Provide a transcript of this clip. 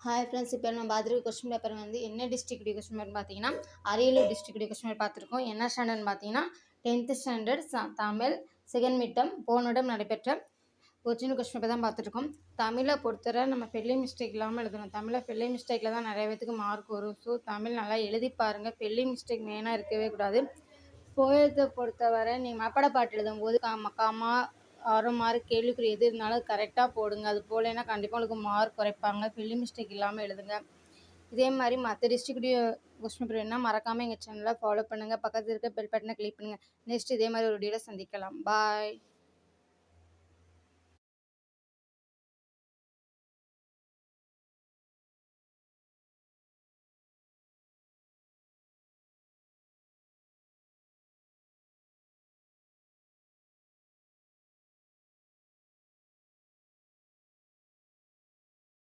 Hi friends, இப்போ நம்ம பார்த்துருக்க கொஸ்டின் பேப்பர் வந்து என்ன டிஸ்ட்ரிக்ட் கொஸ்டின் பேப்பர் பார்த்தீங்கன்னா அரியலூர் டிஸ்ட்ரிக்ட் கொஸ்டின் பேப்பர் பார்த்துருக்கோம். என்ன ஸ்டாண்டர்ட்னு பார்த்தீங்கன்னா 10th ஸ்டாண்டர்ட் தமிழ் செகண்ட் மிட்டம் போனோடம் நடைபெற்ற ஒரு சின்ன கொஸ்டின் பேப்பர் தான் பார்த்துருக்கோம். தமிழை பொறுத்தவரை நம்ம ஸ்பெல்லிங் மிஸ்டேக் இல்லாமல் எழுதணும். தமிழை ஸ்பெல்லிங் மிஸ்டேக்கில் தான் நிறைய பேத்துக்கு மார்க் வரும். ஸோ தமிழ் நல்லா எழுதி பாருங்கள். ஸ்பெல்லிங் மிஸ்டேக் மெயினாக இருக்கவே கூடாது. போயத்தை பொறுத்தவரை நீங்கள் மப்பட பாட்டு எழுதும்போது காமா 6 மார்க் கேள்விக்குறி எது இருந்தாலும் கரெக்டாக போடுங்க. அது போலன்னா கண்டிப்பாக உங்களுக்கு மார்க் குறைப்பாங்க. ஸ்பெல்லிங் மிஸ்டேக் இல்லாமல் எழுதுங்க. இதே மாதிரி மற்ற டிஸ்ட்ரிக்டுடைய கொஸ்டின் பேப்பர் என்ன மறக்காமல் எங்கள் சேனலை ஃபாலோ பண்ணுங்கள். பக்கத்தில் இருக்க பெல் பட்டனை கிளிக் பண்ணுங்கள். நெக்ஸ்ட் இதே மாதிரி ஒரு வீடியோவில் சந்திக்கலாம். பாய்.